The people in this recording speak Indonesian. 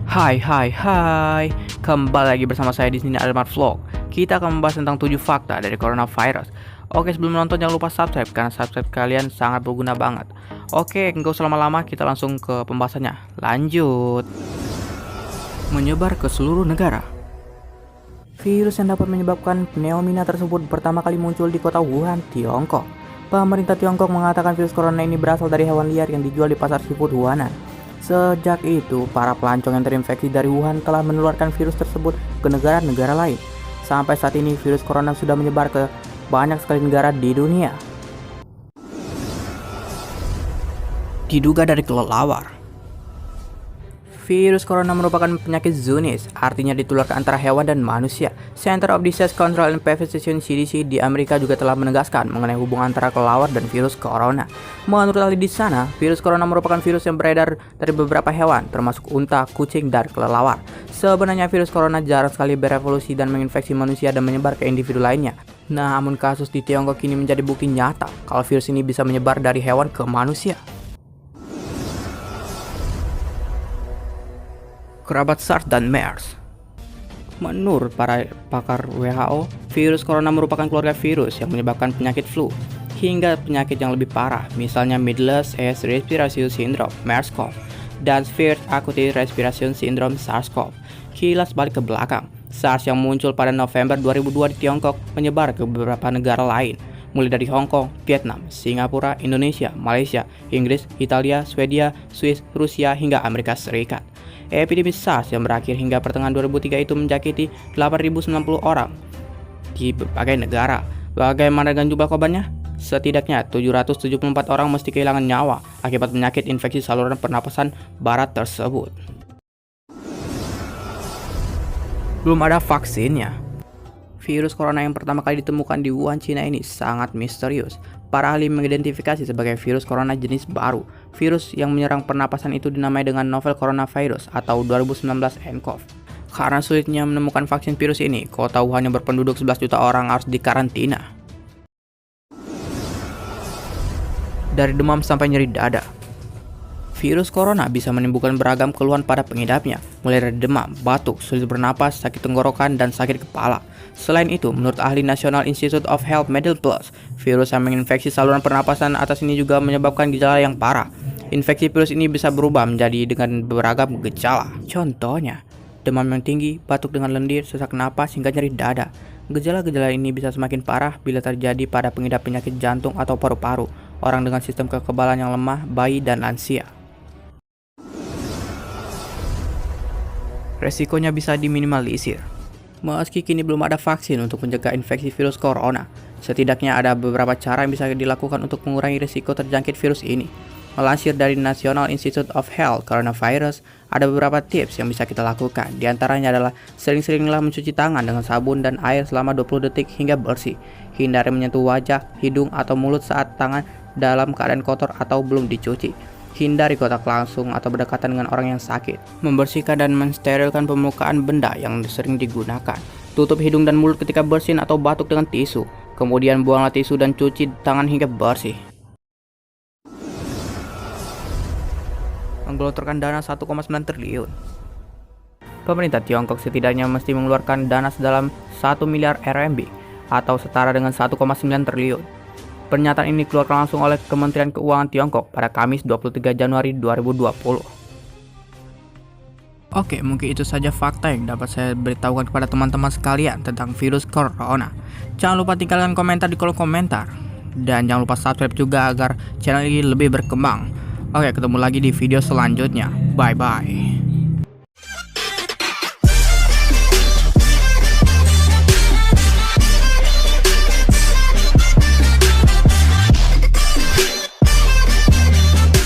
Hai, kembali lagi bersama saya di sini Almar Vlog. Kita akan membahas tentang 7 fakta dari coronavirus. Oke, sebelum menonton jangan lupa subscribe karena subscribe kalian sangat berguna banget. Oke, nggak usah lama-lama, kita langsung ke pembahasannya. Lanjut. Menyebar ke seluruh negara. Virus yang dapat menyebabkan pneumonia tersebut pertama kali muncul di kota Wuhan, Tiongkok. Pemerintah Tiongkok mengatakan virus corona ini berasal dari hewan liar yang dijual di pasar seafood Wuhanan. Sejak itu, para pelancong yang terinfeksi dari Wuhan telah menularkan virus tersebut ke negara-negara lain. Sampai saat ini, virus corona sudah menyebar ke banyak sekali negara di dunia. Diduga dari kelelawar. Virus corona merupakan penyakit zoonosis, artinya ditularkan antara hewan dan manusia. Center of Disease Control and Prevention (CDC) di Amerika juga telah menegaskan mengenai hubungan antara kelelawar dan virus corona. Menurut ahli di sana, virus corona merupakan virus yang beredar dari beberapa hewan, termasuk unta, kucing, dan kelelawar. Sebenarnya virus corona jarang sekali berevolusi dan menginfeksi manusia dan menyebar ke individu lainnya. Namun kasus di Tiongkok kini menjadi bukti nyata kalau virus ini bisa menyebar dari hewan ke manusia. Kerabat SARS dan MERS. Menurut para pakar WHO, virus corona merupakan keluarga virus yang menyebabkan penyakit flu hingga penyakit yang lebih parah, misalnya Middle East Respiratory Syndrome (MERS-CoV) dan Severe Acute Respiratory Syndrome (SARS-CoV). Kilas balik ke belakang, SARS yang muncul pada November 2002 di Tiongkok menyebar ke beberapa negara lain, mulai dari Hong Kong, Vietnam, Singapura, Indonesia, Malaysia, Inggris, Italia, Swedia, Swiss, Rusia, hingga Amerika Serikat. Epidemi SARS yang berakhir hingga pertengahan 2003 itu menjakiti 8.090 orang di berbagai negara. Bagaimana dengan jumlah korbannya? Setidaknya 774 orang mesti kehilangan nyawa akibat penyakit infeksi saluran pernapasan barat tersebut. Belum ada vaksinnya. Virus corona yang pertama kali ditemukan di Wuhan, Cina ini sangat misterius. Para ahli mengidentifikasi sebagai virus corona jenis baru. Virus yang menyerang pernapasan itu dinamai dengan novel coronavirus atau 2019 nCoV. Karena sulitnya menemukan vaksin virus ini, kota Wuhan yang berpenduduk 11 juta orang harus dikarantina. Dari demam sampai nyeri dada. Virus corona bisa menimbulkan beragam keluhan pada pengidapnya, mulai dari demam, batuk, sulit bernapas, sakit tenggorokan, dan sakit kepala. Selain itu, menurut ahli National Institute of Health Medical Plus, virus yang menginfeksi saluran pernapasan atas ini juga menyebabkan gejala yang parah. Infeksi virus ini bisa berubah menjadi dengan beragam gejala. Contohnya, demam yang tinggi, batuk dengan lendir, sesak napas, hingga nyeri dada. Gejala-gejala ini bisa semakin parah bila terjadi pada pengidap penyakit jantung atau paru-paru, orang dengan sistem kekebalan yang lemah, bayi, dan lansia. Resikonya bisa diminimalisir. Meski kini belum ada vaksin untuk mencegah infeksi virus corona, setidaknya ada beberapa cara yang bisa dilakukan untuk mengurangi risiko terjangkit virus ini. Melansir dari National Institute of Health Coronavirus, ada beberapa tips yang bisa kita lakukan. Di antaranya adalah sering-seringlah mencuci tangan dengan sabun dan air selama 20 detik hingga bersih. Hindari menyentuh wajah, hidung, atau mulut saat tangan dalam keadaan kotor atau belum dicuci. Hindari kontak langsung atau berdekatan dengan orang yang sakit. Membersihkan dan mensterilkan permukaan benda yang sering digunakan. Tutup hidung dan mulut ketika bersin atau batuk dengan tisu. Kemudian buanglah tisu dan cuci tangan hingga bersih. Menggelontorkan dana 1,9 triliun. Pemerintah Tiongkok setidaknya mesti mengeluarkan dana sedalam 1 miliar RMB atau setara dengan 1,9 triliun. Pernyataan ini dikeluarkan langsung oleh Kementerian Keuangan Tiongkok pada Kamis 23 Januari 2020. Oke, mungkin itu saja fakta yang dapat saya beritahukan kepada teman-teman sekalian tentang virus corona. Jangan lupa tinggalkan komentar di kolom komentar. Dan jangan lupa subscribe juga agar channel ini lebih berkembang. Oke, ketemu lagi di video selanjutnya. Bye-bye.